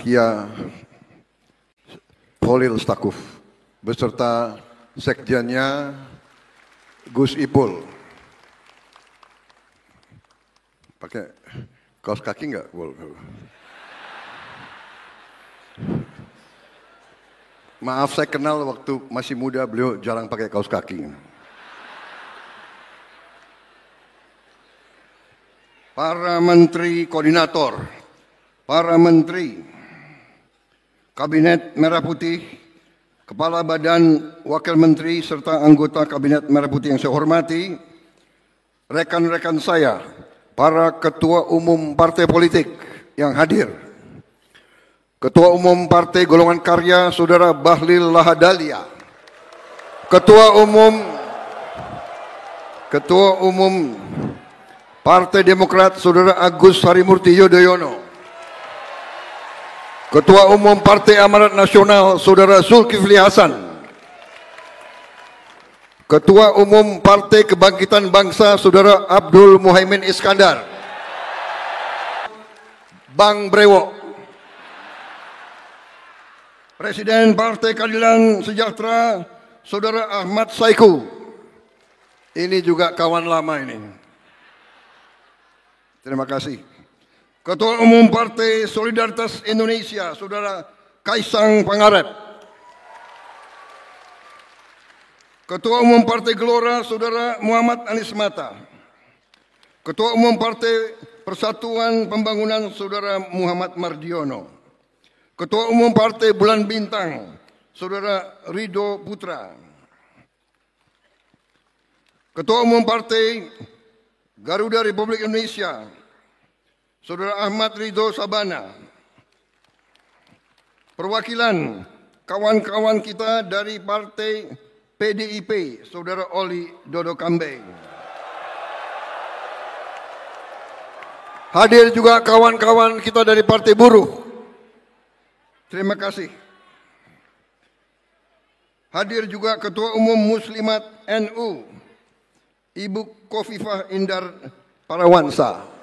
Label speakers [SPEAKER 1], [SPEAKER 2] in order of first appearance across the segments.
[SPEAKER 1] Kia Holil Stakuf beserta sekjennya Gus Ipul. Pakai kaos kaki nggak? Maaf, saya kenal waktu masih muda beliau jarang pakai kaos kaki. Para menteri koordinator, para menteri Kabinet Merah Putih, Kepala Badan Wakil Menteri serta anggota Kabinet Merah Putih yang saya hormati, rekan-rekan saya, para ketua umum partai politik yang hadir, Ketua Umum Partai Golongan Karya Saudara Bahlil Lahadalia, Ketua Umum Partai Demokrat Saudara Agus Harimurti Yudhoyono, Ketua Umum Partai Amanat Nasional Saudara Zulkifli Hasan, Ketua Umum Partai Kebangkitan Bangsa Saudara Abdul Muhaimin Iskandar, Bang Brewok, Presiden Partai Keadilan Sejahtera Saudara Ahmad Saiku. Ini juga kawan lama ini. Terima kasih. Ketua Umum Partai Solidaritas Indonesia Saudara Kaisang Pangarep, Ketua Umum Partai Gelora Saudara Muhammad Anies Mata, Ketua Umum Partai Persatuan Pembangunan Saudara Muhammad Mardiono, Ketua Umum Partai Bulan Bintang Saudara Ridho Putra, Ketua Umum Partai Garuda Republik Indonesia Saudara Ahmad Ridho Sabana, perwakilan kawan-kawan kita dari Partai PDIP, Saudara Oli Dodo Kambe. Hadir juga kawan-kawan kita dari Partai Buruh. Terima kasih. Hadir juga Ketua Umum Muslimat NU, Ibu Khofifah Indar Parawansa.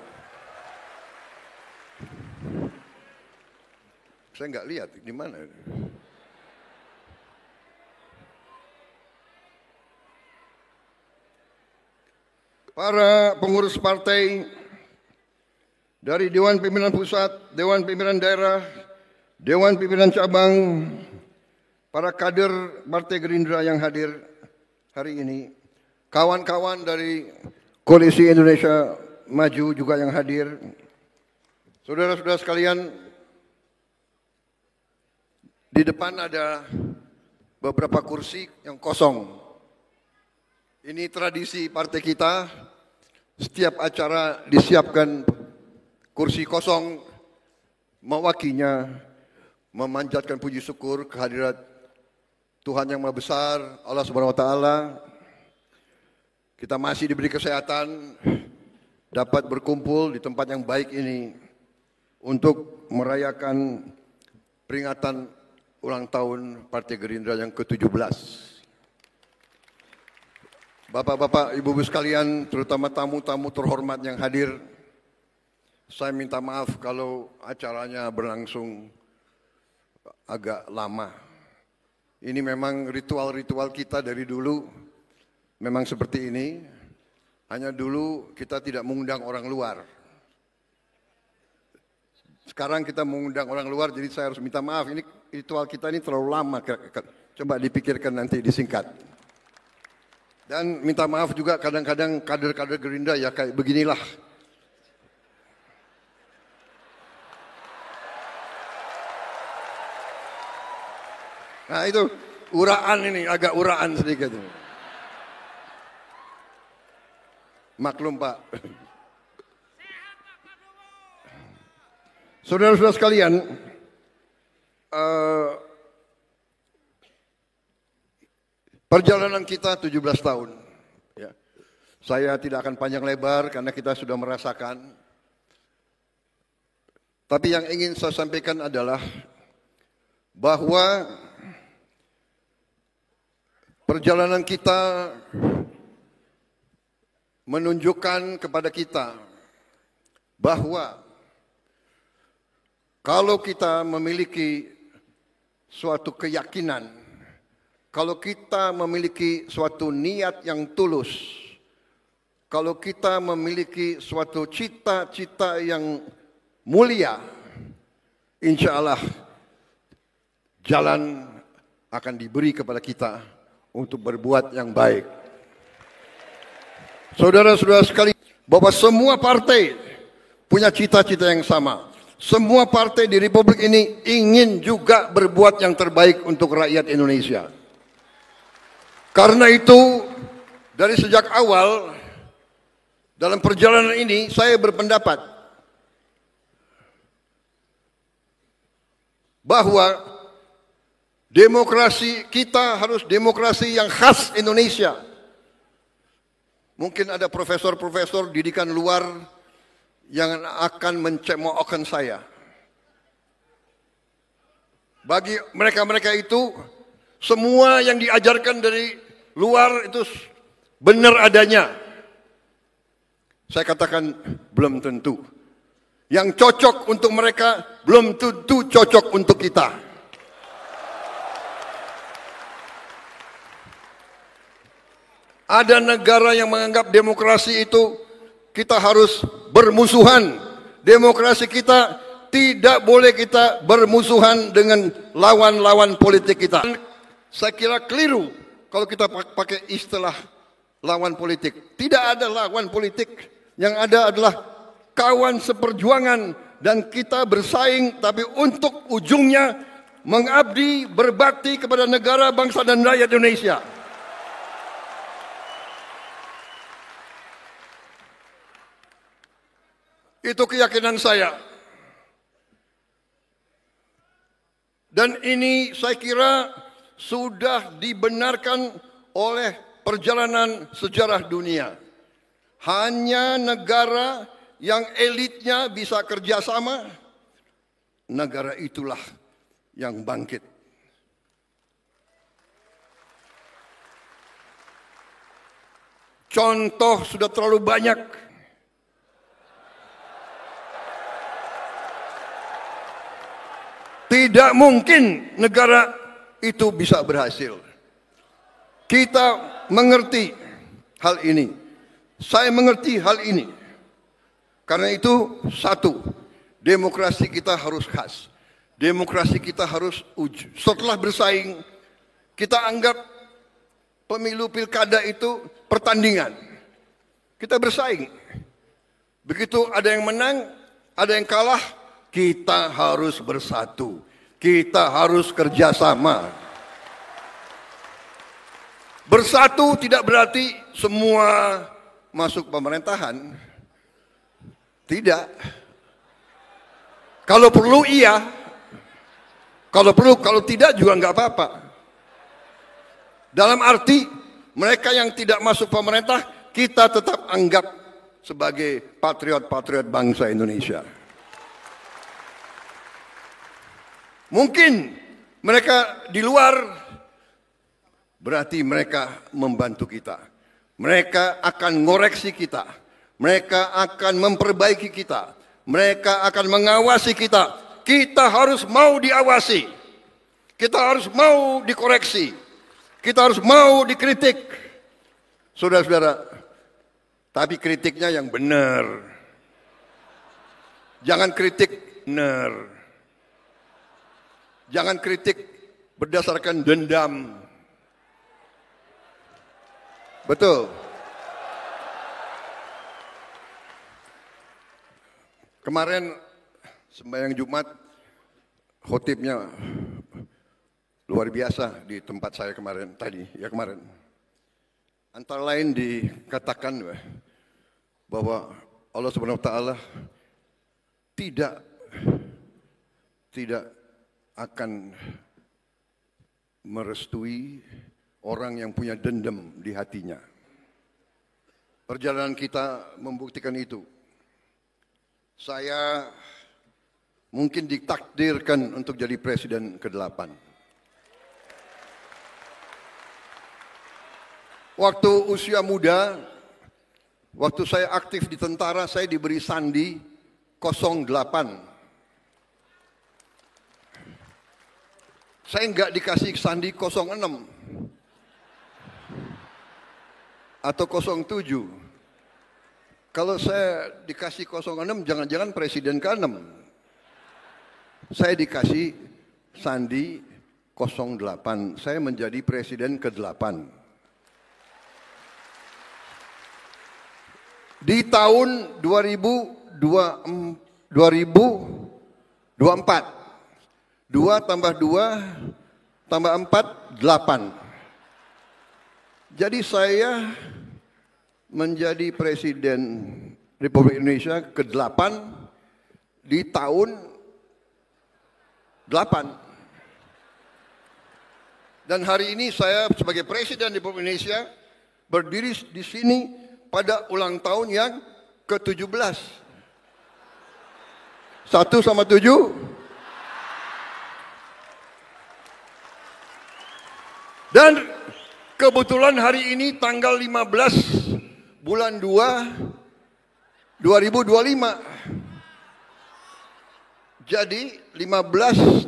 [SPEAKER 1] Saya nggak lihat di mana. Para pengurus partai dari Dewan Pimpinan Pusat, Dewan Pimpinan Daerah, Dewan Pimpinan Cabang, para kader Partai Gerindra yang hadir hari ini, kawan-kawan dari Koalisi Indonesia Maju juga yang hadir, saudara-saudara sekalian, di depan ada beberapa kursi yang kosong. Ini tradisi partai kita, setiap acara disiapkan kursi kosong, mewakilnya memanjatkan puji syukur kehadirat Tuhan Yang Maha Besar, Allah Subhanahu wa taala. Kita masih diberi kesehatan, dapat berkumpul di tempat yang baik ini untuk merayakan peringatan ulang tahun Partai Gerindra yang ke-17. Bapak-bapak, ibu-ibu sekalian, terutama tamu-tamu terhormat yang hadir, saya minta maaf kalau acaranya berlangsung agak lama. Ini memang ritual-ritual kita dari dulu, memang seperti ini. Hanya dulu kita tidak mengundang orang luar. Sekarang kita mengundang orang luar, jadi saya harus minta maaf. Ini ritual kita ini terlalu lama. Coba dipikirkan nanti, disingkat. Dan minta maaf juga kadang-kadang kader-kader Gerindra ya kayak beginilah. Nah itu uraan ini, agak uraan sedikit. Maklum Pak. Saudara-saudara sekalian, perjalanan kita 17 tahun. Ya. Saya tidak akan panjang lebar karena kita sudah merasakan. Tapi yang ingin saya sampaikan adalah bahwa perjalanan kita menunjukkan kepada kita bahwa Kalau kita memiliki suatu keyakinan, kalau kita memiliki suatu niat yang tulus, kalau kita memiliki suatu cita-cita yang mulia, insya Allah jalan akan diberi kepada kita untuk berbuat yang baik. Saudara-saudara sekalian, bahwa semua partai punya cita-cita yang sama. Semua partai di Republik ini ingin juga berbuat yang terbaik untuk rakyat Indonesia. Karena itu, dari sejak awal, dalam perjalanan ini, saya berpendapat bahwa demokrasi kita harus demokrasi yang khas Indonesia. Mungkin ada profesor-profesor didikan luar yang akan mencemoohkan saya. Bagi mereka-mereka itu, semua yang diajarkan dari luar itu benar adanya. Saya katakan belum tentu. Yang cocok untuk mereka belum tentu cocok untuk kita. Ada negara yang menganggap demokrasi itu kita harus bermusuhan. Demokrasi kita tidak boleh kita bermusuhan dengan lawan-lawan politik kita. Saya kira keliru kalau kita pakai istilah lawan politik. Tidak ada lawan politik. Yang ada adalah kawan seperjuangan. Dan kita bersaing, tapi untuk ujungnya mengabdi, berbakti kepada negara, bangsa, dan rakyat Indonesia. Itu keyakinan saya. Dan ini saya kira sudah dibenarkan oleh perjalanan sejarah dunia. Hanya negara yang elitnya bisa kerjasama, negara itulah yang bangkit. Contoh sudah terlalu banyak. Tidak mungkin negara itu bisa berhasil. Kita mengerti hal ini. Saya mengerti hal ini. Karena itu, satu, demokrasi kita harus khas. Demokrasi kita harus setelah bersaing, kita anggap pemilu pilkada itu pertandingan. Kita bersaing. Begitu ada yang menang, ada yang kalah, kita harus bersatu. Kita harus kerjasama. Bersatu tidak berarti semua masuk pemerintahan. Tidak. Kalau perlu iya. Kalau perlu, kalau tidak juga nggak apa-apa. Dalam arti mereka yang tidak masuk pemerintah, kita tetap anggap sebagai patriot-patriot bangsa Indonesia. Mungkin mereka di luar, berarti mereka membantu kita. Mereka akan ngoreksi kita. Mereka akan memperbaiki kita. Mereka akan mengawasi kita. Kita harus mau diawasi. Kita harus mau dikoreksi. Kita harus mau dikritik. Saudara-saudara, tapi kritiknya yang benar. Jangan kritik benar. Jangan kritik berdasarkan dendam. Betul. Kemarin sembahyang Jumat, khotibnya luar biasa di tempat saya kemarin, kemarin. Antara lain dikatakan bahwa Allah Subhanahu wa taala tidak akan merestui orang yang punya dendam di hatinya. Perjalanan kita membuktikan itu. Saya mungkin ditakdirkan untuk jadi presiden ke-8. Waktu usia muda, waktu saya aktif di tentara, saya diberi sandi 08. Saya nggak dikasih sandi 06 atau 07. Kalau saya dikasih 06, jangan-jangan presiden ke-6. Saya dikasih sandi 08. Saya menjadi presiden ke-8. Di tahun 2024, 2 tambah 2 tambah 4, 8. Jadi saya menjadi presiden Republik Indonesia ke-8 di tahun 8. Dan hari ini saya sebagai presiden Republik Indonesia berdiri di sini pada ulang tahun yang ke-17. 1 sama 7. Dan kebetulan hari ini tanggal 15 bulan 2 2025. Jadi 15,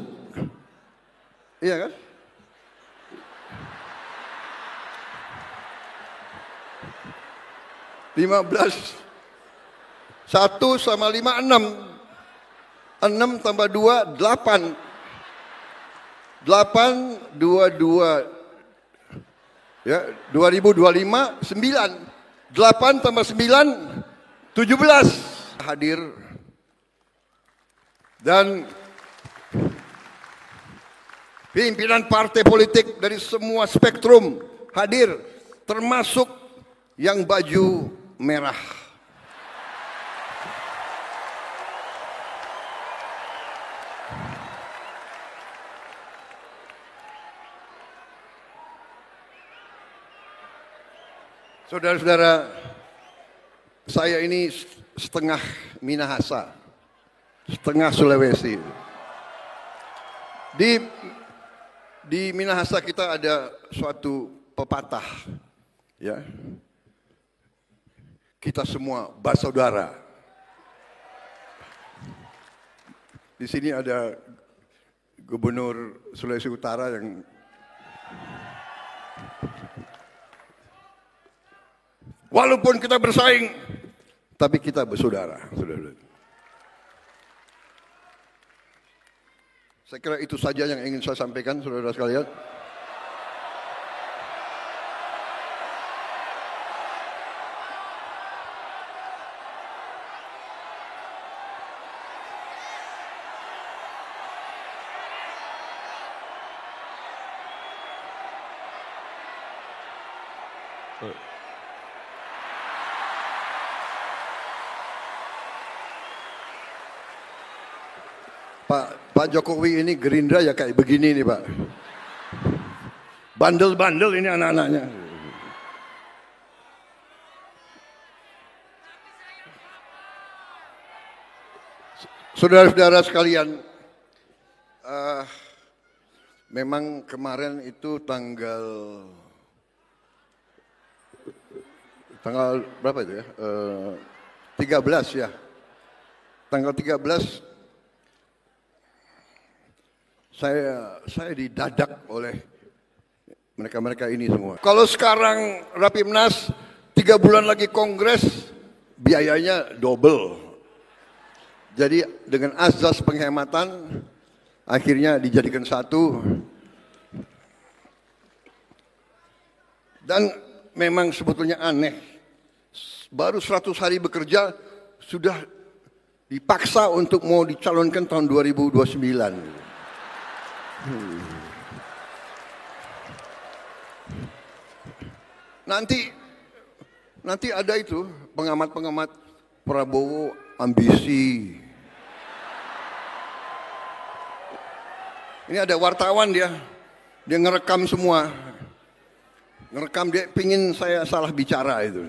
[SPEAKER 1] iya kan? (15) 1 sama 5, 6. 6 tambah 2, 8. 8, 22. Ya, 2025, 9. 8 tambah 9, 17. Hadir. Dan pimpinan partai politik dari semua spektrum hadir, termasuk yang baju merah. Saudara-saudara, saya ini setengah Minahasa, setengah Sulawesi. Di Minahasa kita ada suatu pepatah, ya. Kita semua bersaudara. Di sini ada Gubernur Sulawesi Utara yang walaupun kita bersaing, tapi kita bersaudara. Saya kira itu saja yang ingin saya sampaikan, saudara sekalian. Pak Jokowi ini Gerindra ya kayak begini nih Pak. Bandel-bandel ini anak-anaknya. Saudara-saudara sekalian, memang kemarin itu tanggal berapa itu ya? 13 ya. Tanggal 13 saya didadak oleh mereka-mereka ini semua. Kalau sekarang Rapimnas 3 bulan lagi kongres, biayanya double. Jadi dengan azas penghematan akhirnya dijadikan satu. Dan memang sebetulnya aneh. Baru 100 hari bekerja sudah dipaksa untuk mau dicalonkan tahun 2029. Nanti ada itu pengamat-pengamat Prabowo ambisi. Ini ada wartawan dia ngerekam semua, ngerekam dia pingin saya salah bicara itu.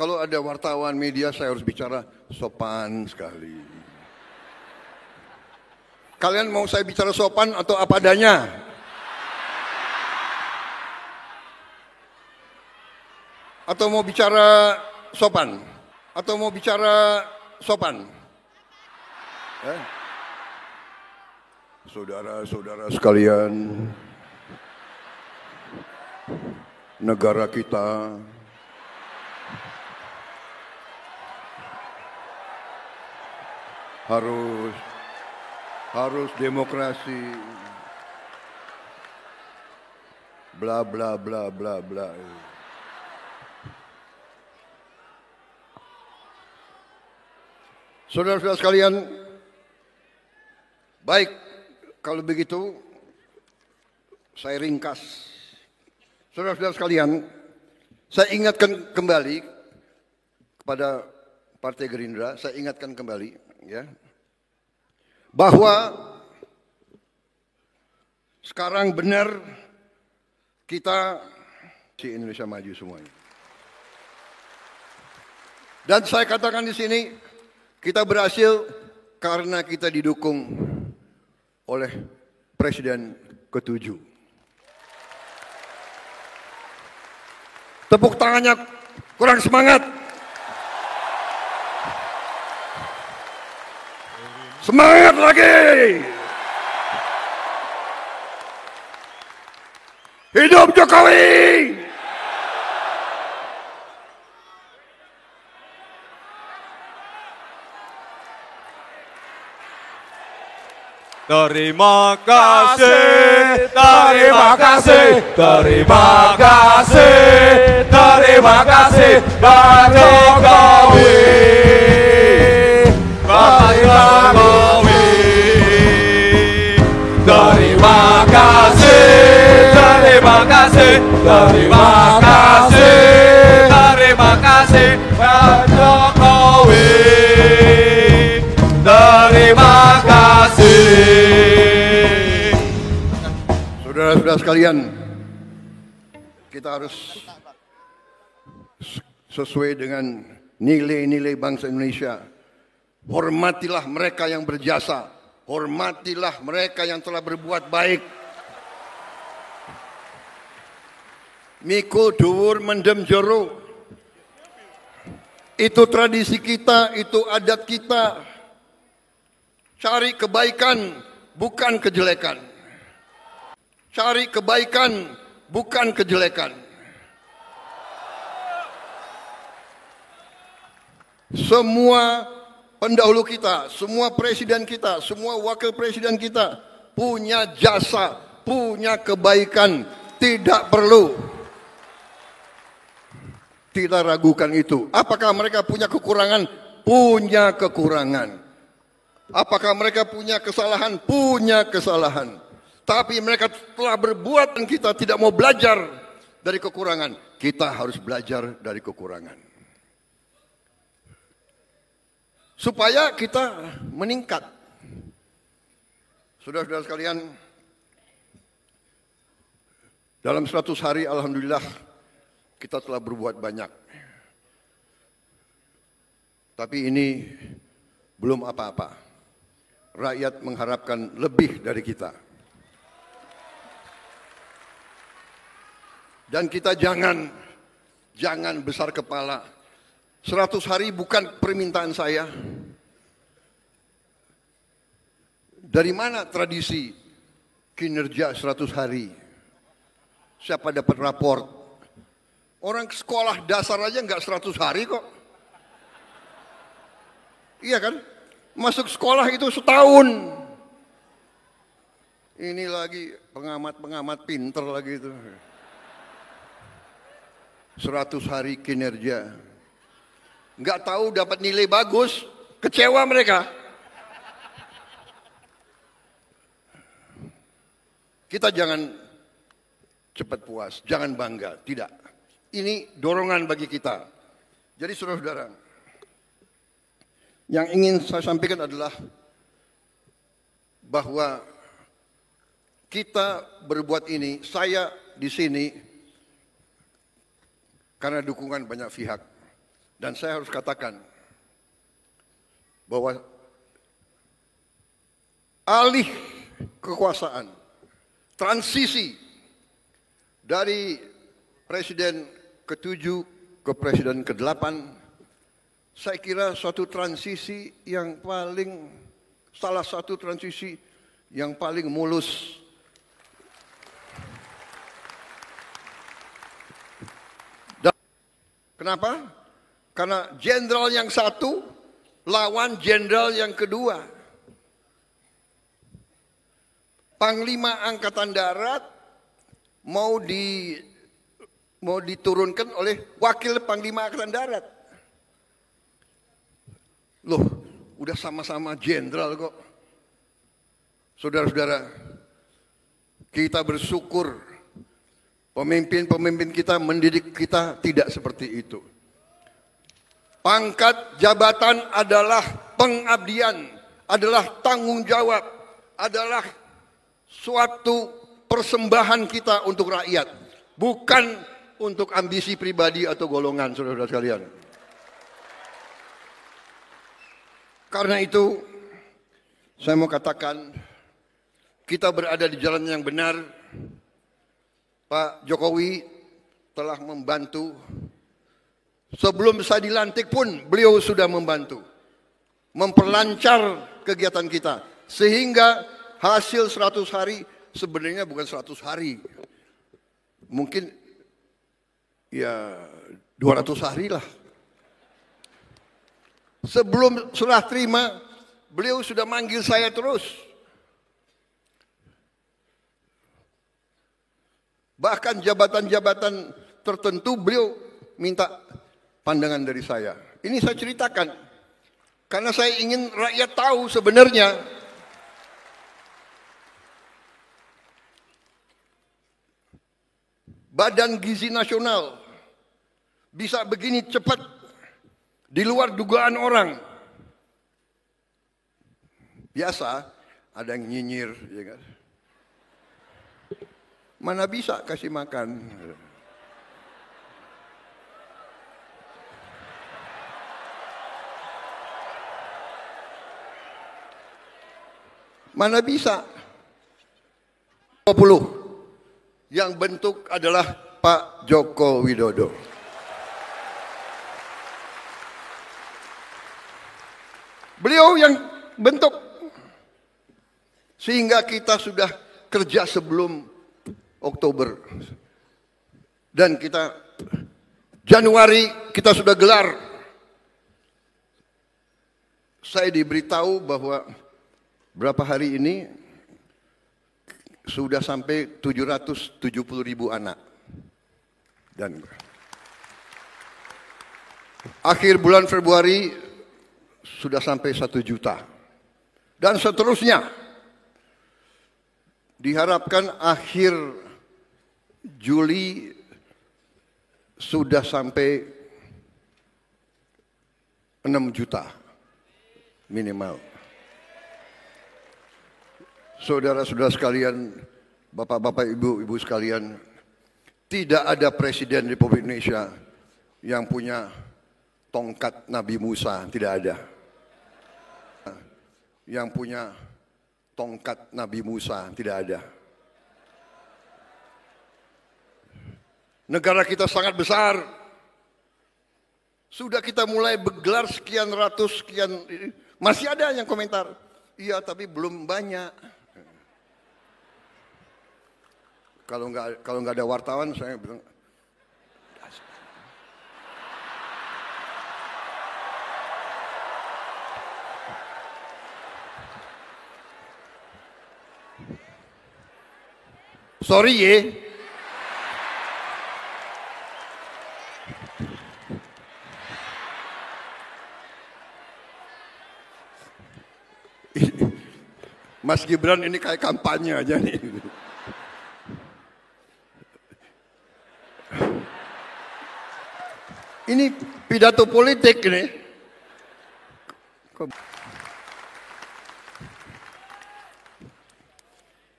[SPEAKER 1] Kalau ada wartawan media saya harus bicara sopan sekali. Kalian mau saya bicara sopan atau apa adanya? Atau mau bicara sopan? Atau mau bicara sopan? Saudara-saudara sekalian, negara kita harus demokrasi, bla bla bla bla bla. Saudara-saudara sekalian, baik kalau begitu saya ringkas. Saudara-saudara sekalian, saya ingatkan kembali kepada Partai Gerindra, saya ingatkan kembali ya, bahwa sekarang benar kita di Indonesia maju semuanya. Dan saya katakan di sini, kita berhasil karena kita didukung oleh Presiden ke-7. Tepuk tangannya kurang semangat. Semangat lagi. Hidup Jokowi.
[SPEAKER 2] Terima kasih, terima kasih, terima kasih, terima kasih, Pak Jokowi, Pak Jokowi. Terima kasih, terima kasih, terima kasih, terima kasih, Pak Jokowi. Terima kasih.
[SPEAKER 1] Saudara-saudara sekalian, kita harus sesuai dengan nilai-nilai bangsa Indonesia. Hormatilah mereka yang berjasa, hormatilah mereka yang telah berbuat baik. Mikul dhuwur mendem jero. Itu tradisi kita, itu adat kita. Cari kebaikan, bukan kejelekan. Cari kebaikan, bukan kejelekan. Semua pendahulu kita, semua presiden kita, semua wakil presiden kita punya jasa, punya kebaikan. Tidak perlu kita ragukan itu. Apakah mereka punya kekurangan? Punya kekurangan. Apakah mereka punya kesalahan? Punya kesalahan. Tapi mereka telah berbuat dan kita tidak mau belajar dari kekurangan. Kita harus belajar dari kekurangan. Supaya kita meningkat. Saudara-saudara sekalian, dalam 100 hari alhamdulillah kita telah berbuat banyak. Tapi ini belum apa-apa. Rakyat mengharapkan lebih dari kita. Dan kita jangan besar kepala. 100 hari bukan permintaan saya. Dari mana tradisi kinerja 100 hari? Siapa dapat raport? Orang sekolah dasar aja nggak 100 hari kok. Iya kan? Masuk sekolah itu setahun. Ini lagi pengamat-pengamat pinter lagi itu. 100 hari kinerja. Nggak tahu dapat nilai bagus, kecewa mereka. Kita jangan cepat puas, jangan bangga, tidak. Ini dorongan bagi kita. Jadi saudara-saudara, yang ingin saya sampaikan adalah bahwa kita berbuat ini, saya di sini karena dukungan banyak pihak. Dan saya harus katakan bahwa alih kekuasaan, transisi dari Presiden ke-7 ke Presiden ke-8, saya kira suatu transisi yang paling Salah satu transisi yang paling mulus. Dan kenapa? Karena jenderal yang satu lawan jenderal yang kedua. Panglima Angkatan Darat mau diturunkan oleh Wakil Panglima Angkatan Darat. Loh, udah sama-sama jenderal kok. Saudara-saudara, kita bersyukur pemimpin-pemimpin kita mendidik kita tidak seperti itu. Pangkat jabatan adalah pengabdian, adalah tanggung jawab, adalah suatu persembahan kita untuk rakyat, bukan untuk ambisi pribadi atau golongan, saudara-saudara sekalian. Karena itu, saya mau katakan, kita berada di jalan yang benar. Pak Jokowi telah membantu. Sebelum saya dilantik pun, beliau sudah membantu. Memperlancar kegiatan kita. Sehingga hasil 100 hari sebenarnya bukan 100 hari. Mungkin ya 200 hari lah. Sebelum serah terima, beliau sudah manggil saya terus. Bahkan jabatan-jabatan tertentu beliau minta pandangan dari saya. Ini saya ceritakan. Karena saya ingin rakyat tahu sebenarnya Badan Gizi Nasional bisa begini cepat. Di luar dugaan orang. Biasa ada yang nyinyir, ya kan? Mana bisa kasih makan? Mana bisa? 20 yang bentuk adalah Pak Joko Widodo. Beliau yang bentuk. Sehingga kita sudah kerja sebelum Oktober. Dan kita Januari kita sudah gelar. Saya diberitahu bahwa berapa hari ini sudah sampai 770.000 anak. Dan akhir bulan Februari sudah sampai 1 juta. Dan seterusnya. Diharapkan akhir Juli sudah sampai 6 juta minimal. Saudara-saudara sekalian, bapak-bapak, ibu-ibu sekalian, tidak ada presiden Republik Indonesia yang punya tongkat Nabi Musa, tidak ada. Yang punya tongkat Nabi Musa, tidak ada. Negara kita sangat besar. Sudah kita mulai bergelar sekian ratus, sekian. Masih ada yang komentar, iya tapi belum banyak. Kalau nggak ada wartawan, saya bilang, sorry ya. Mas Gibran ini kayak kampanye aja nih. Ini pidato politik ini.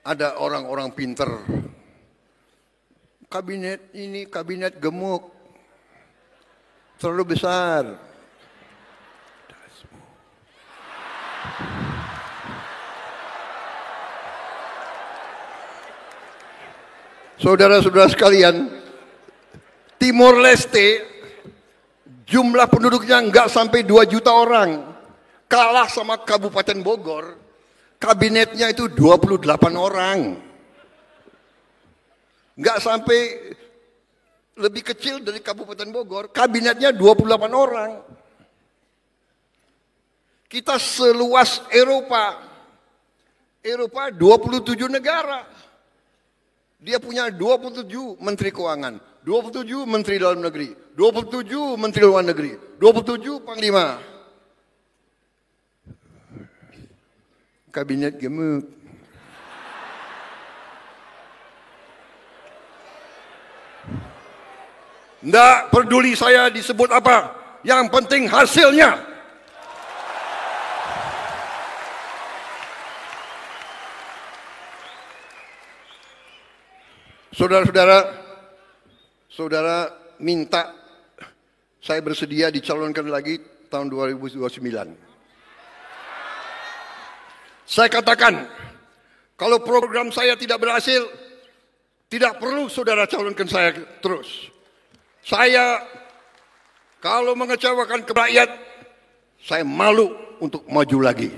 [SPEAKER 1] Ada orang-orang pinter. Kabinet ini kabinet gemuk. Terlalu besar. Saudara-saudara sekalian, Timor Leste jumlah penduduknya nggak sampai 2 juta orang. kalah sama Kabupaten Bogor, kabinetnya itu 28 orang. Nggak sampai lebih kecil dari Kabupaten Bogor, kabinetnya 28 orang. Kita seluas Eropa. Eropa 27 negara. Dia punya 27 menteri keuangan, 27 menteri dalam negeri, 27 menteri luar negeri, 27 panglima. Kabinet gemuk. Nggak peduli saya disebut apa, yang penting hasilnya. Saudara-saudara, saudara minta saya bersedia dicalonkan lagi tahun 2029. Saya katakan, kalau program saya tidak berhasil, tidak perlu saudara calonkan saya terus. Saya kalau mengecewakan rakyat, saya malu untuk maju lagi.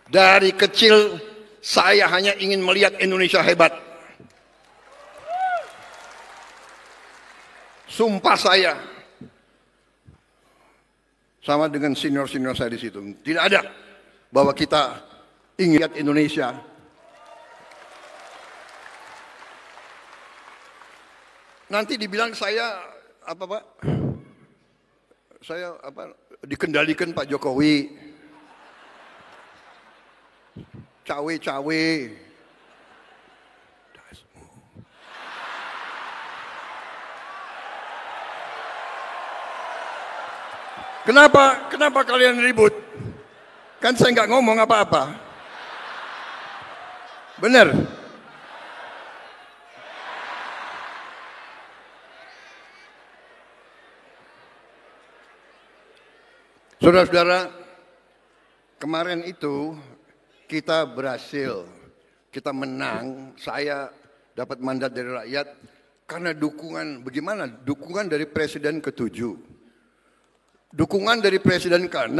[SPEAKER 1] Dari kecil saya hanya ingin melihat Indonesia hebat. Sumpah saya, sama dengan senior-senior saya di situ, tidak ada bahwa kita ingin lihat Indonesia. Nanti dibilang saya apa Pak? Saya apa? Dikendalikan Pak Jokowi. Cawe-cawe. Kenapa kalian ribut? Kan saya nggak ngomong apa-apa. Benar? Saudara-saudara, kemarin itu kita berhasil, kita menang, saya dapat mandat dari rakyat karena dukungan, bagaimana? Dukungan dari Presiden ke-7, dukungan dari Presiden ke-6,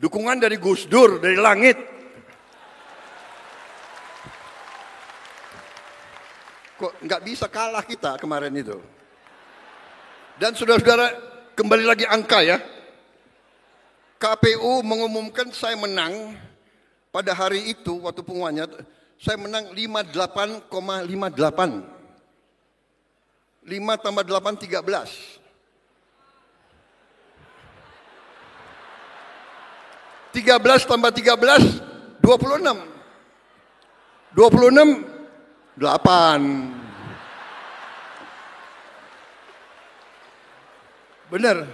[SPEAKER 1] dukungan dari Gus Dur, dari langit. Kok nggak bisa kalah kita kemarin itu. Dan saudara-saudara, kembali lagi angka ya. KPU mengumumkan saya menang pada hari itu waktu pengumumannya, saya menang 58,58. 5 tambah 8, 13. 13 tambah 13, 26. 26, 8. Benar.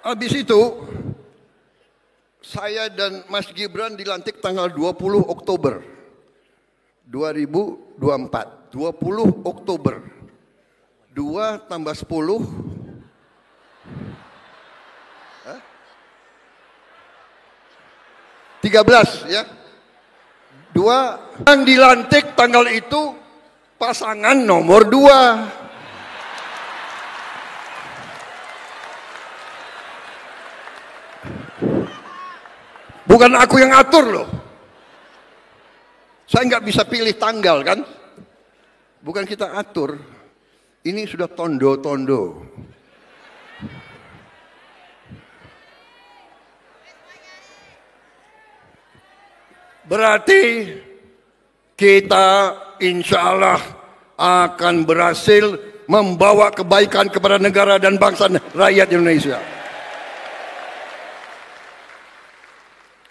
[SPEAKER 1] Habis itu, saya dan Mas Gibran dilantik tanggal 20 Oktober 2024. 20 Oktober. 2 tambah 10. 13 ya. 2 yang dilantik tanggal itu pasangan nomor 2. Bukan aku yang atur loh. Saya nggak bisa pilih tanggal kan. Bukan kita atur. Ini sudah tondo-tondo. Berarti kita insya Allah akan berhasil membawa kebaikan kepada negara dan bangsa rakyat Indonesia.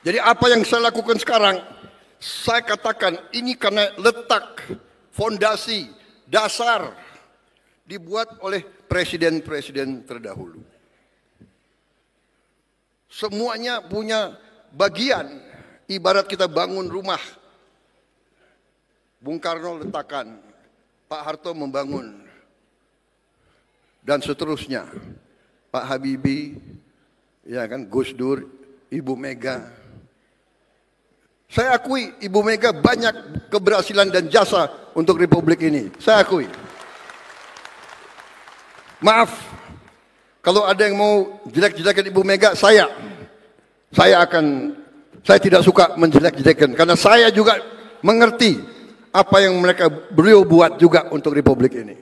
[SPEAKER 1] Jadi apa yang saya lakukan sekarang, saya katakan ini karena letak fondasi dasar dibuat oleh presiden-presiden terdahulu. Semuanya punya bagian, ibarat kita bangun rumah. Bung Karno letakkan, Pak Harto membangun, dan seterusnya. Pak Habibie, ya kan, Gus Dur, Ibu Mega. Saya akui Ibu Mega banyak keberhasilan dan jasa untuk republik ini. Saya akui. Maaf, kalau ada yang mau jelek-jelekan Ibu Mega, saya tidak suka menjelek-jelekan. Karena saya juga mengerti apa yang beliau buat juga untuk republik ini.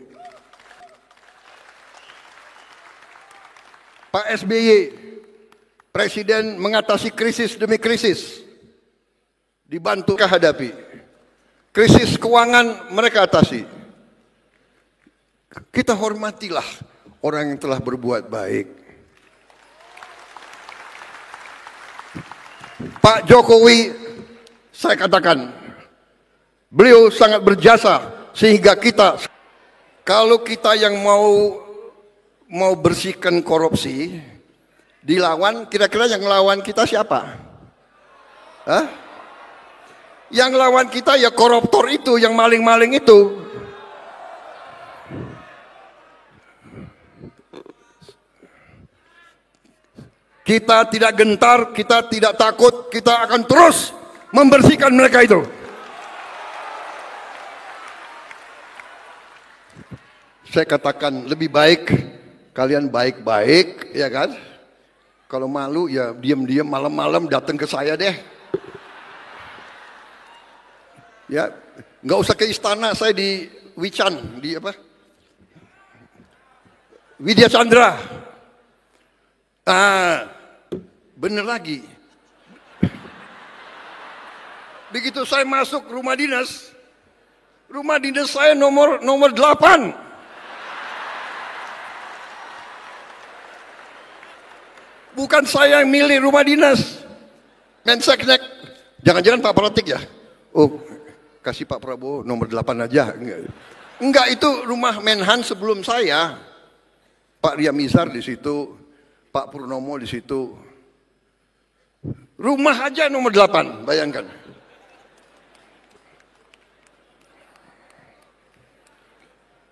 [SPEAKER 1] Pak SBY, Presiden mengatasi krisis demi krisis. Dibantu hadapi. Krisis keuangan mereka atasi. Kita hormatilah orang yang telah berbuat baik. Pak Jokowi, saya katakan, beliau sangat berjasa sehingga kalau kita yang mau bersihkan korupsi, dilawan, kira-kira yang lawan kita siapa? Hah? Yang lawan kita ya koruptor itu, yang maling-maling itu. Kita tidak gentar, kita tidak takut, kita akan terus membersihkan mereka itu. Saya katakan lebih baik kalian baik-baik, ya kan? Kalau malu ya diam-diam malam-malam datang ke saya deh. Ya, nggak usah ke istana, saya di Wican, di apa? Widya Chandra. Bener lagi. Begitu saya masuk rumah dinas saya nomor 8. Bukan saya yang milih rumah dinas. Menseknek. Jangan-jangan Pak Pratik ya? Oh, kasih Pak Prabowo nomor 8 aja. Enggak, itu rumah Menhan sebelum saya. Pak Riamizar di situ, Pak Purnomo di situ. Rumah aja nomor 8, bayangkan.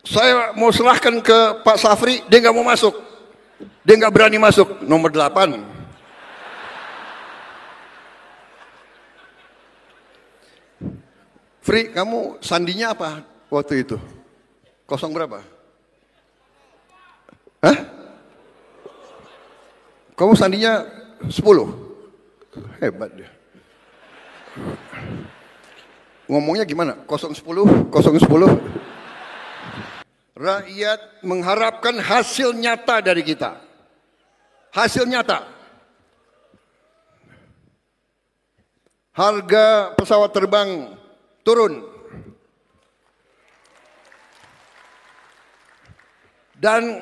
[SPEAKER 1] Saya mau serahkan ke Pak Safri, dia nggak mau masuk. Dia nggak berani masuk, nomor 8. Fri, kamu sandinya apa waktu itu? 0 berapa? Hah? Kamu sandinya 10? Hebat dia. Ngomongnya gimana? 010? Rakyat mengharapkan hasil nyata dari kita. Hasil nyata. Harga pesawat terbang turun. Dan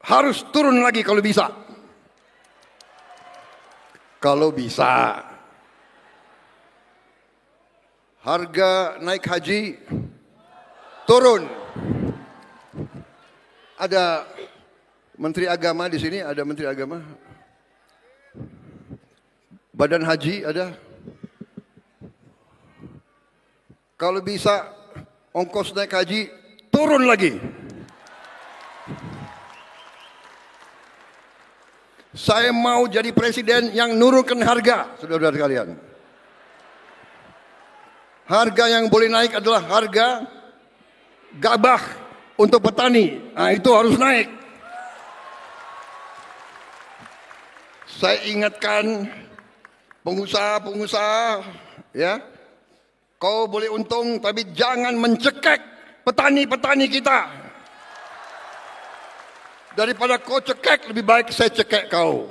[SPEAKER 1] harus turun lagi kalau bisa. Kalau bisa. Harga naik haji turun. Ada Menteri Agama di sini, ada Menteri Agama. Badan Haji ada. Kalau bisa ongkos naik haji turun lagi. Saya mau jadi presiden yang nurunkan harga, saudara-saudara sekalian. Harga yang boleh naik adalah harga gabah untuk petani. Nah, itu harus naik. Saya ingatkan pengusaha-pengusaha, ya, kau boleh untung tapi jangan mencekek petani-petani kita. Daripada kau cekek, lebih baik saya cekek kau.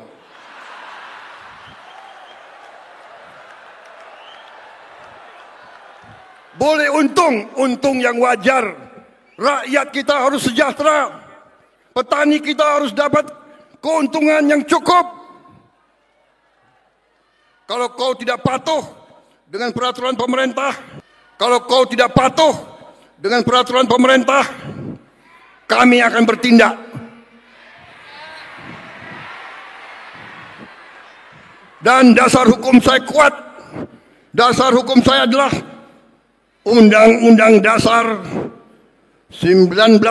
[SPEAKER 1] Boleh untung yang wajar. Rakyat kita harus sejahtera. Petani kita harus dapat keuntungan yang cukup. Kalau kau tidak patuh dengan peraturan pemerintah, kami akan bertindak. Dan dasar hukum saya kuat. Dasar hukum saya adalah Undang-Undang Dasar 1945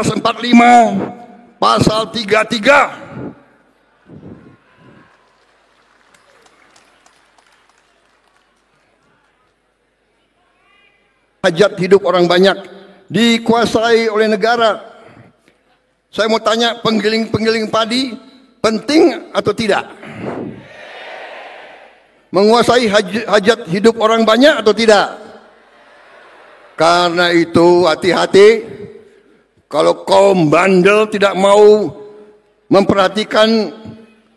[SPEAKER 1] Pasal 33. hajat hidup orang banyak dikuasai oleh negara. Saya mau tanya, penggiling-penggiling padi penting atau tidak? Menguasai hajat hidup orang banyak atau tidak? Karena itu hati-hati, kalau kaum bandel tidak mau memperhatikan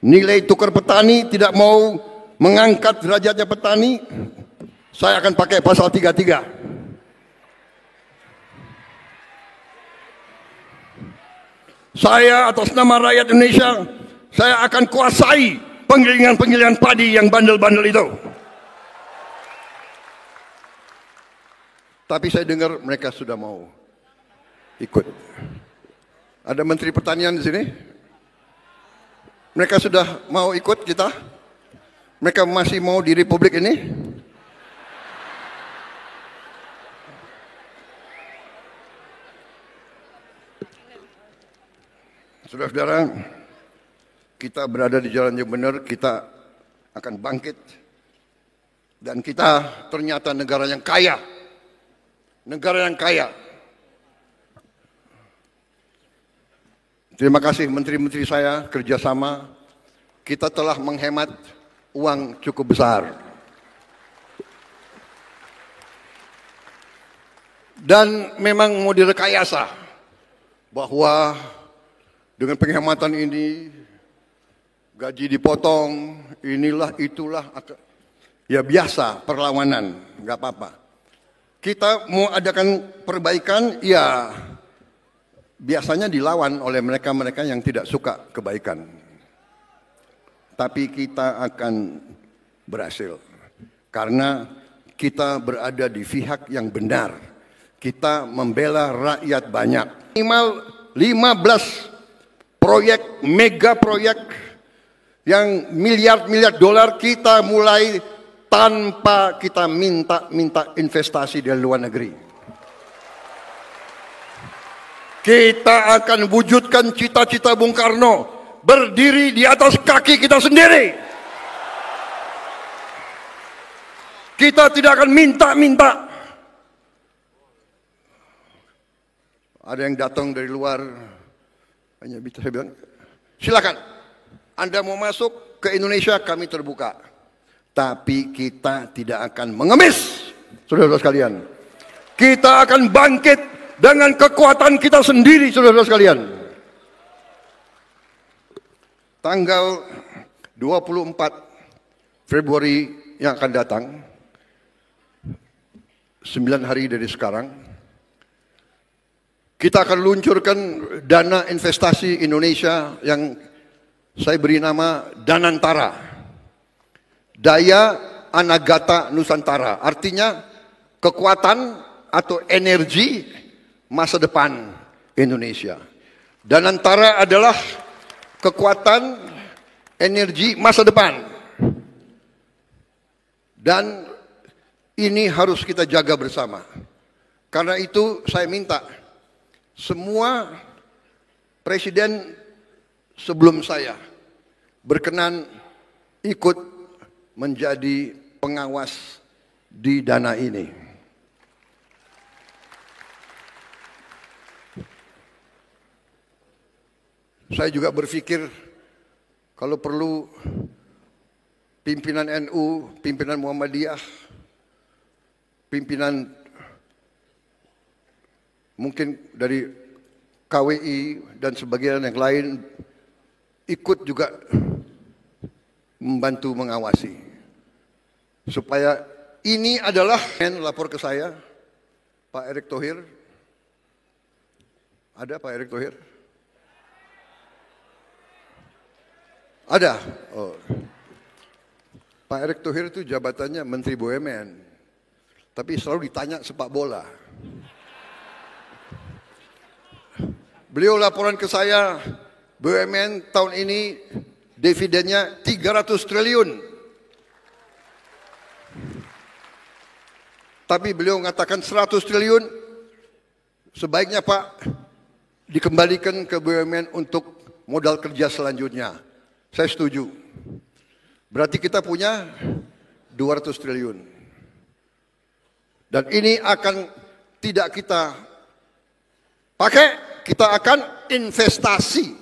[SPEAKER 1] nilai tukar petani, tidak mau mengangkat derajatnya petani, saya akan pakai pasal 33. Saya atas nama rakyat Indonesia, saya akan kuasai penggilingan-penggilingan padi yang bandel-bandel itu. Tapi saya dengar mereka sudah mau ikut. Ada Menteri Pertanian di sini? Mereka sudah mau ikut kita? Mereka masih mau di Republik ini? Saudara-saudara, kita berada di jalan yang benar, kita akan bangkit. Dan kita ternyata negara yang kaya. Negara yang kaya. Terima kasih menteri-menteri saya, kerjasama. Kita telah menghemat uang cukup besar. Dan memang mau direkayasa bahwa dengan penghematan ini gaji dipotong, inilah itulah, ya biasa perlawanan, nggak apa-apa. Kita mau adakan perbaikan, ya biasanya dilawan oleh mereka-mereka yang tidak suka kebaikan. Tapi kita akan berhasil karena kita berada di pihak yang benar. Kita membela rakyat banyak. Minimal 15 proyek, mega proyek yang miliar-miliar dolar kita mulai tanpa kita minta investasi dari luar negeri. Kita akan wujudkan cita-cita Bung Karno, berdiri di atas kaki kita sendiri. Kita tidak akan minta-minta. Ada yang datang dari luar, hanya saya bilang, silakan, Anda mau masuk ke Indonesia, kami terbuka. Tapi kita tidak akan mengemis, saudara-saudara sekalian. Kita akan bangkit dengan kekuatan kita sendiri, saudara-saudara sekalian. Tanggal 24 Februari yang akan datang, 9 hari dari sekarang, kita akan luncurkan dana investasi Indonesia yang saya beri nama Danantara, Daya Anagata Nusantara. Artinya kekuatan atau energi masa depan Indonesia. Danantara adalah kekuatan energi masa depan. Dan ini harus kita jaga bersama. Karena itu saya minta semua presiden sebelum saya berkenan ikut menjadi pengawas di dana ini. Saya juga berpikir kalau perlu pimpinan NU, pimpinan Muhammadiyah, pimpinan mungkin dari KWI dan sebagian yang lain ikut juga membantu mengawasi. Supaya ini adalah, lapor ke saya, Pak Erick Thohir. Ada Pak Erick Thohir? Ada. Oh. Pak Erick Thohir itu jabatannya Menteri BUMN. Tapi selalu ditanya sepak bola. Beliau laporan ke saya, BUMN tahun ini dividennya 300 triliun. Tapi beliau mengatakan 100 triliun, sebaiknya Pak dikembalikan ke BUMN untuk modal kerja selanjutnya. Saya setuju. Berarti kita punya 200 triliun. Dan ini akan tidak kita pakai, kita akan investasi,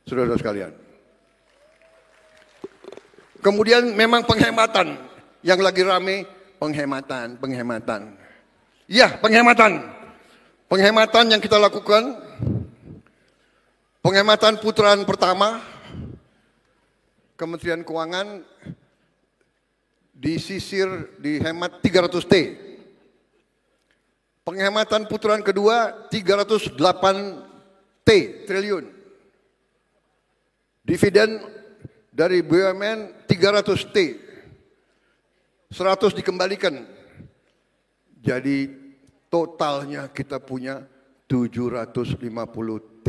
[SPEAKER 1] saudara sekalian. Kemudian memang penghematan, yang lagi rame penghematan. Ya, penghematan yang kita lakukan, penghematan putaran pertama, Kementerian Keuangan disisir, dihemat 300 T. Penghematan putaran kedua 308 triliun. Dividen dari BUMN 300 T. 100 dikembalikan. Jadi totalnya kita punya 750 T.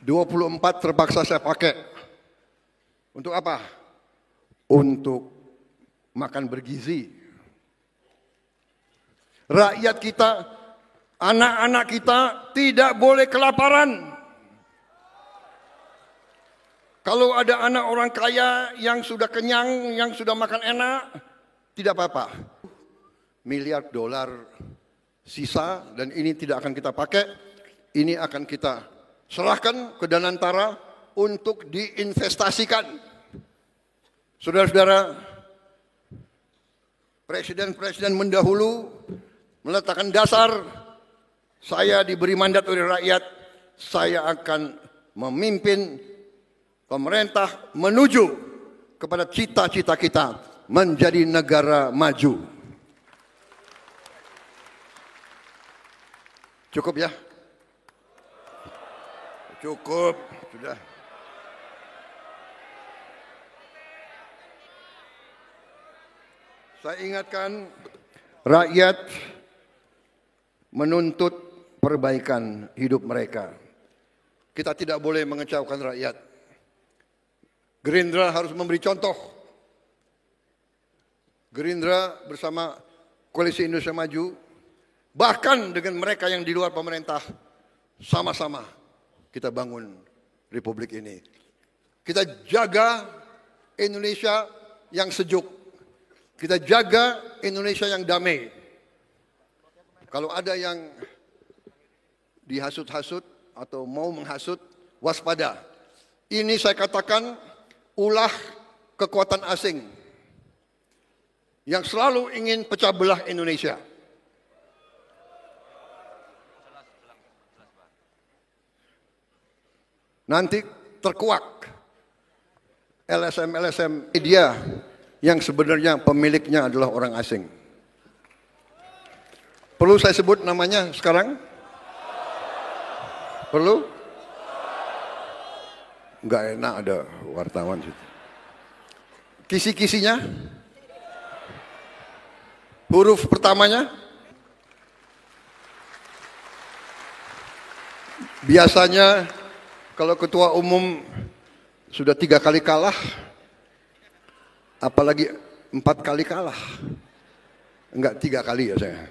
[SPEAKER 1] 24 terpaksa saya pakai. Untuk apa? Untuk makan bergizi. Rakyat kita, anak-anak kita tidak boleh kelaparan. Kalau ada anak orang kaya yang sudah kenyang, yang sudah makan enak, tidak apa-apa. Miliar dolar sisa, dan ini tidak akan kita pakai. Ini akan kita serahkan ke Danantara untuk diinvestasikan. Saudara-saudara, presiden-presiden mendahulu meletakkan dasar, saya diberi mandat oleh rakyat, saya akan memimpin pemerintah menuju kepada cita-cita kita menjadi negara maju. Cukup ya? Cukup, sudah. Saya ingatkan, rakyat menuntut perbaikan hidup mereka. Kita tidak boleh mengecewakan rakyat. Gerindra harus memberi contoh. Gerindra bersama Koalisi Indonesia Maju, bahkan dengan mereka yang di luar pemerintah, sama-sama kita bangun Republik ini. Kita jaga Indonesia yang sejuk. Kita jaga Indonesia yang damai. Kalau ada yang dihasut-hasut atau mau menghasut, waspada. Ini saya katakan ulah kekuatan asing yang selalu ingin pecah belah Indonesia. Nanti terkuak LSM media yang sebenarnya pemiliknya adalah orang asing. Perlu saya sebut namanya sekarang? Perlu? Enggak enak ada wartawan situ. Kisi-kisinya? Huruf pertamanya? Biasanya kalau ketua umum sudah 3 kali kalah, apalagi 4 kali kalah. Enggak 3 kali ya saya.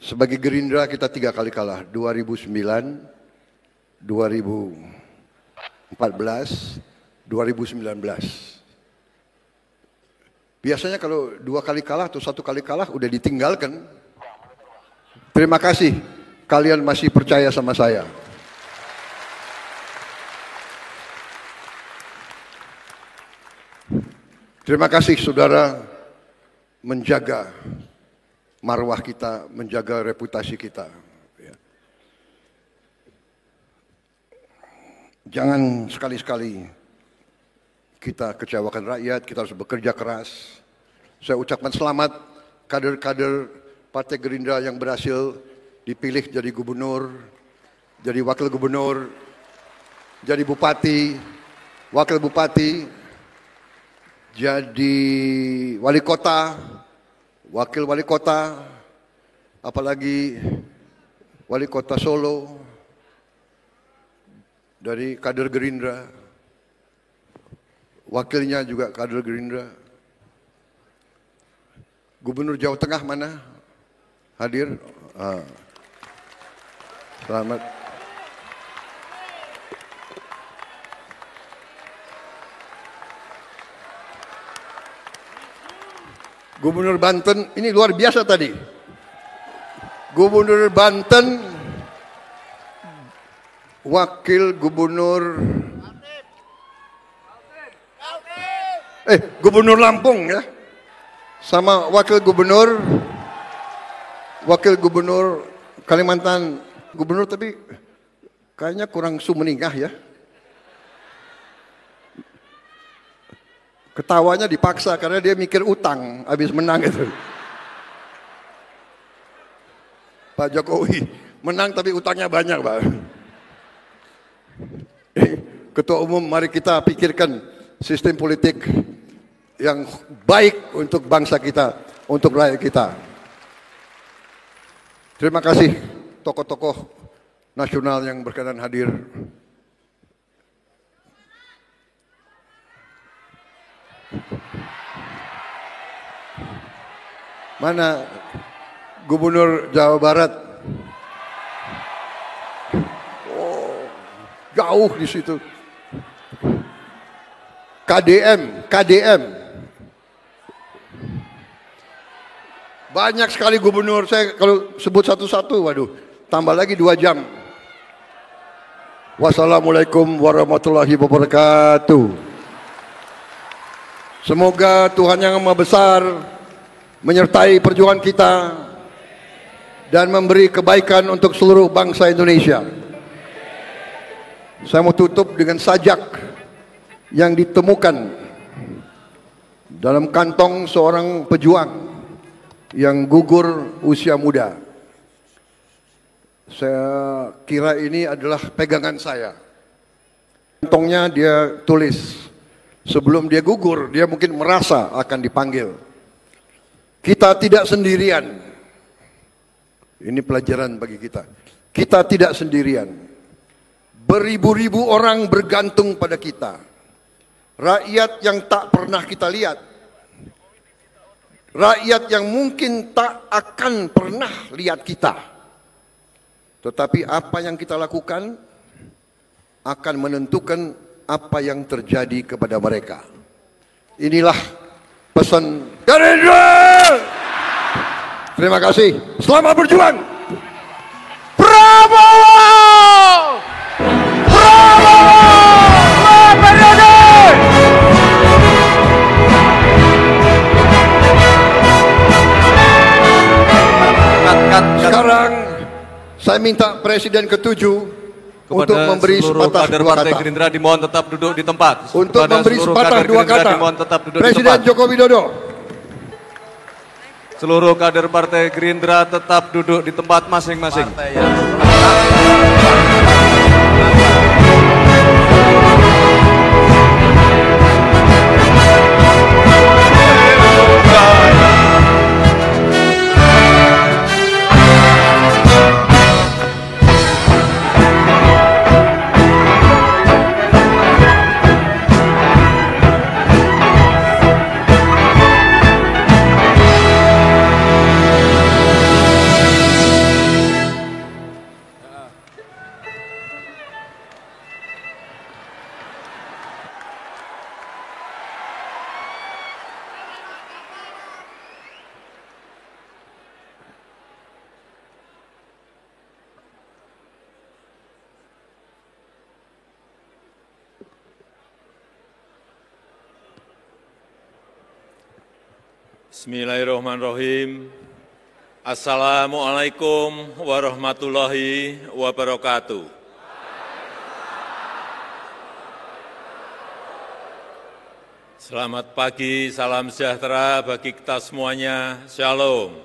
[SPEAKER 1] Sebagai Gerindra kita 3 kali kalah. 2009, 2014, 2019. Biasanya kalau 2 kali kalah atau 1 kali kalah udah ditinggalkan. Terima kasih kalian masih percaya sama saya. Terima kasih saudara menjaga marwah kita, menjaga reputasi kita. Jangan sekali-sekali kita kecewakan rakyat, kita harus bekerja keras. Saya ucapkan selamat kader-kader Partai Gerindra yang berhasil dipilih jadi gubernur, jadi wakil gubernur, jadi bupati, wakil bupati, jadi wali kota, wakil wali kota, apalagi wali kota Solo dari kader Gerindra, wakilnya juga kader Gerindra. Gubernur Jawa Tengah mana? Hadir? Selamat. Gubernur Banten, ini luar biasa tadi. Gubernur Banten, Wakil Gubernur, Gubernur Lampung ya, sama Wakil Gubernur Kalimantan, Gubernur tapi kayaknya kurang sumeningah ya. Ketawanya dipaksa karena dia mikir utang habis menang itu. Pak Jokowi menang tapi utangnya banyak, Pak. Ketua Umum, mari kita pikirkan sistem politik yang baik untuk bangsa kita, untuk rakyat kita. Terima kasih tokoh-tokoh nasional yang berkenan hadir. Mana Gubernur Jawa Barat? Oh, jauh di situ. KDM. Banyak sekali gubernur, saya kalau sebut satu-satu, waduh, tambah lagi 2 jam. Wassalamualaikum warahmatullahi wabarakatuh. Semoga Tuhan Yang Maha Besar menyertai perjuangan kita dan memberi kebaikan untuk seluruh bangsa Indonesia. Saya mau tutup dengan sajak yang ditemukan dalam kantong seorang pejuang yang gugur usia muda. Saya kira ini adalah pegangan saya. Kantongnya dia tulis, sebelum dia gugur, dia mungkin merasa akan dipanggil. Kita tidak sendirian. Ini pelajaran bagi kita. Kita tidak sendirian. Beribu-ribu orang bergantung pada kita. Rakyat yang tak pernah kita lihat. Rakyat yang mungkin tak akan pernah lihat kita. Tetapi apa yang kita lakukan akan menentukan apa yang terjadi kepada mereka. Inilah pesan Gerindra. Terima kasih. Selamat berjuang.
[SPEAKER 2] Prabowo! Prabowo! Periode!
[SPEAKER 1] Sekarang saya minta Presiden ke-7 untuk memberi sepatah dua kata.
[SPEAKER 2] Gerindra dimohon tetap duduk di tempat.
[SPEAKER 1] Untuk memberi sepatah dua kata. Presiden Joko Widodo.
[SPEAKER 2] Seluruh kader Partai Gerindra tetap duduk di tempat masing-masing. Bismillahirrahmanirrahim. Assalamualaikum warahmatullahi wabarakatuh. Selamat pagi, salam sejahtera bagi kita semuanya. Shalom.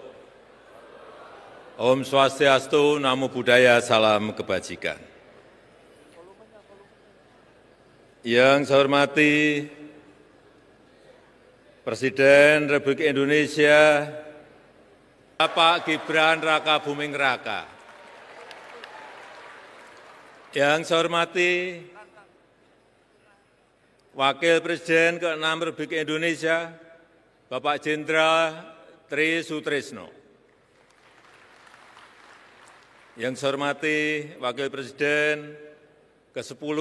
[SPEAKER 2] Om Swastiastu, Namo Buddhaya, salam kebajikan. Yang saya hormati Presiden Republik Indonesia, Bapak Gibran Raka Buming Raka. Yang saya hormati Wakil Presiden ke-6 Republik Indonesia, Bapak Jenderal Tri Sutrisno. Yang saya hormati Wakil Presiden ke-10,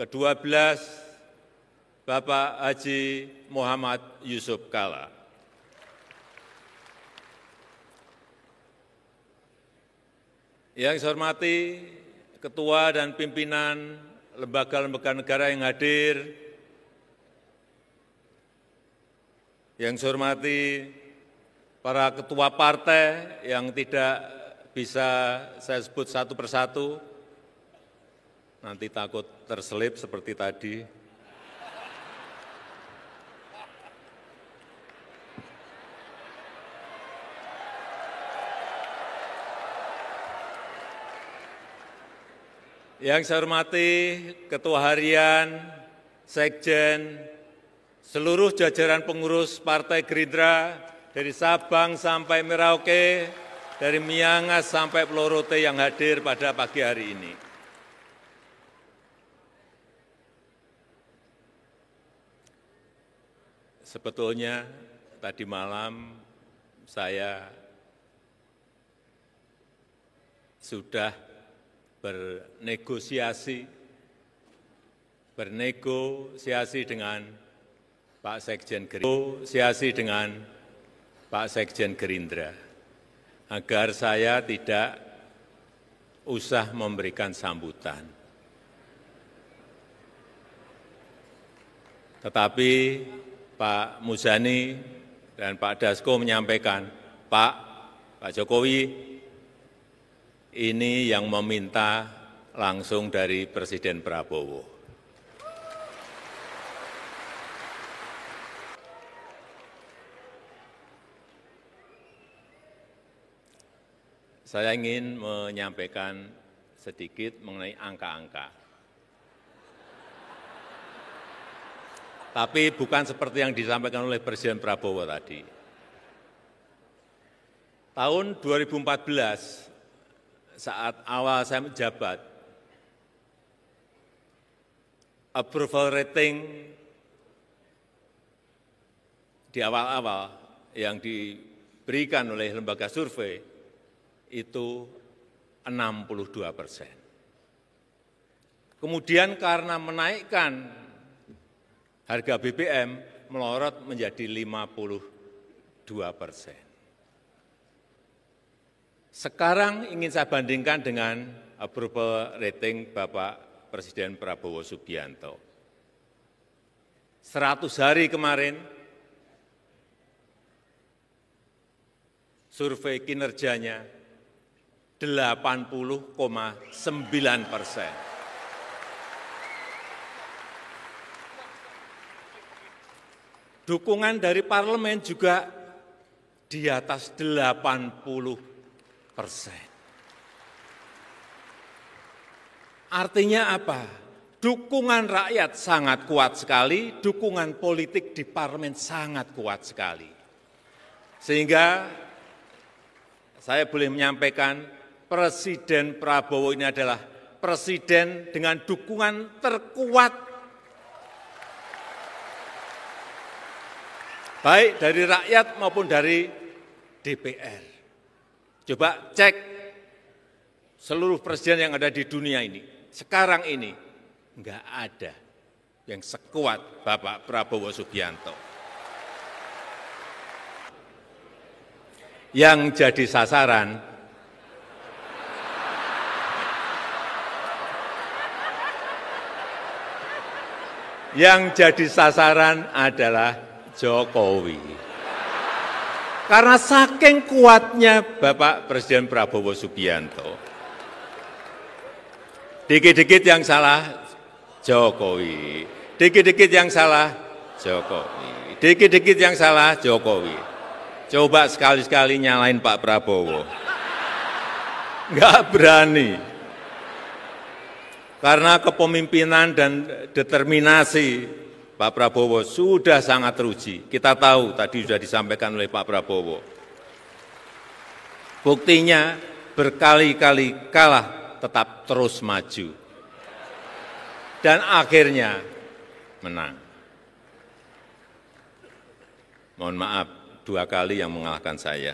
[SPEAKER 2] ke-12, Bapak Haji Muhammad Yusuf Kalla. Yang saya hormati Ketua dan pimpinan lembaga-lembaga negara yang hadir, yang saya hormati para ketua partai yang tidak bisa saya sebut satu persatu, nanti takut terselip seperti tadi. Yang saya hormati Ketua Harian, Sekjen, seluruh jajaran pengurus Partai Gerindra, dari Sabang sampai Merauke, dari Miangas sampai Pulau Rote yang hadir pada pagi hari ini. Sebetulnya tadi malam saya sudah bernegosiasi dengan Pak Sekjen Gerindra, agar saya tidak usah memberikan sambutan. Tetapi Pak Muzani dan Pak Dasko menyampaikan, Pak Jokowi, ini yang meminta langsung dari Presiden Prabowo. Saya ingin menyampaikan sedikit mengenai angka-angka. Tapi bukan seperti yang disampaikan oleh Presiden Prabowo tadi. Tahun 2014, saat awal saya menjabat, approval rating di awal-awal yang diberikan oleh lembaga survei itu 62%. Kemudian karena menaikkan harga BBM melorot menjadi 52%. Sekarang ingin saya bandingkan dengan approval rating Bapak Presiden Prabowo Subianto. 100 hari kemarin, survei kinerjanya 80,9%. Dukungan dari parlemen juga di atas 80%. Artinya apa? Dukungan rakyat sangat kuat sekali, dukungan politik di parlemen sangat kuat sekali. Sehingga saya boleh menyampaikan Presiden Prabowo ini adalah presiden dengan dukungan terkuat, baik dari rakyat maupun dari DPR. Coba cek seluruh presiden yang ada di dunia ini, sekarang ini enggak ada yang sekuat Bapak Prabowo Subianto. Yang jadi sasaran adalah Jokowi. Karena saking kuatnya Bapak Presiden Prabowo Subianto. Dikit-dikit yang salah Jokowi, dikit-dikit yang salah Jokowi, dikit-dikit yang salah Jokowi. Coba sekali-sekali nyalain Pak Prabowo. Enggak berani. Karena kepemimpinan dan determinasi Pak Prabowo sudah sangat teruji. Kita tahu tadi sudah disampaikan oleh Pak Prabowo. Buktinya berkali-kali kalah tetap terus maju. Dan akhirnya menang. Mohon maaf, 2 kali yang mengalahkan saya.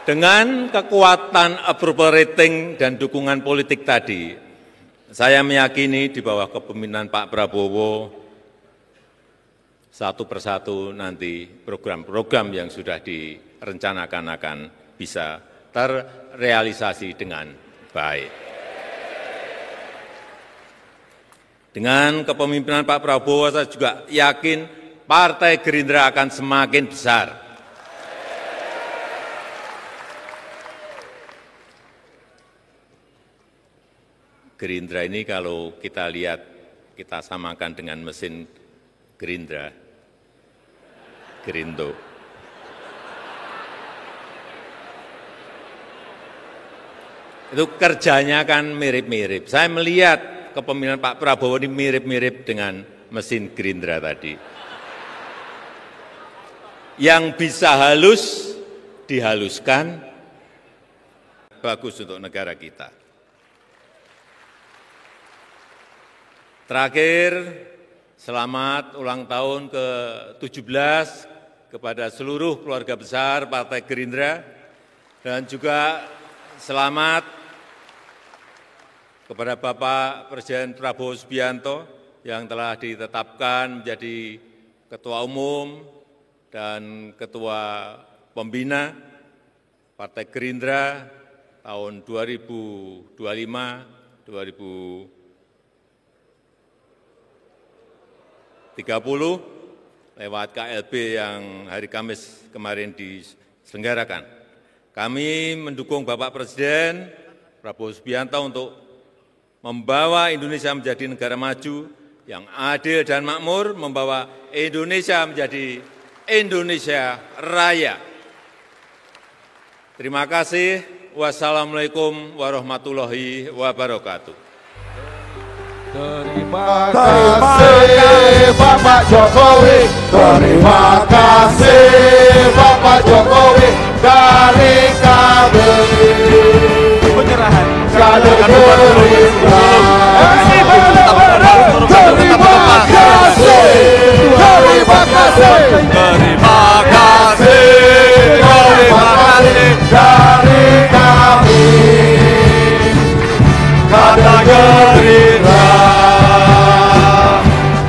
[SPEAKER 2] Dengan kekuatan approval rating dan dukungan politik tadi, saya meyakini di bawah kepemimpinan Pak Prabowo, satu persatu nanti program-program yang sudah direncanakan akan bisa terrealisasi dengan baik. Dengan kepemimpinan Pak Prabowo, saya juga yakin Partai Gerindra akan semakin besar. Gerindra ini kalau kita lihat, kita samakan dengan mesin Gerindra, Gerindo. Itu kerjanya kan mirip-mirip. Saya melihat kepemimpinan Pak Prabowo ini mirip-mirip dengan mesin Gerindra tadi. Yang bisa halus, dihaluskan, bagus untuk negara kita. Terakhir, selamat ulang tahun ke-17 kepada seluruh keluarga besar Partai Gerindra, dan juga selamat kepada Bapak Presiden Prabowo Subianto yang telah ditetapkan menjadi Ketua Umum dan Ketua Pembina Partai Gerindra tahun 2025-2030 lewat KLB yang hari Kamis kemarin diselenggarakan. Kami mendukung Bapak Presiden Prabowo Subianto untuk membawa Indonesia menjadi negara maju yang adil dan makmur, membawa Indonesia menjadi Indonesia Raya. Terima kasih. Wassalamualaikum warahmatullahi wabarakatuh.
[SPEAKER 3] Terima kasih Bapak Jokowi, terima kasih Bapak Jokowi dari kami.
[SPEAKER 4] Penyerahan
[SPEAKER 3] Kader Gerindra. Terima kasih, terima kasih,
[SPEAKER 4] terima kasih,
[SPEAKER 3] terima kasih dari kami. Kader Gerindra.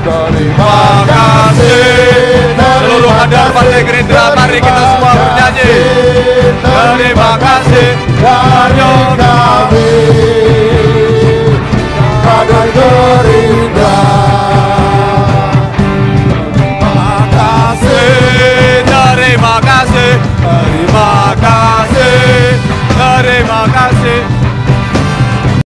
[SPEAKER 3] Terima kasih
[SPEAKER 4] seluruh kader Partai Gerindra, mari kita semua bernyanyi. Terima kasih,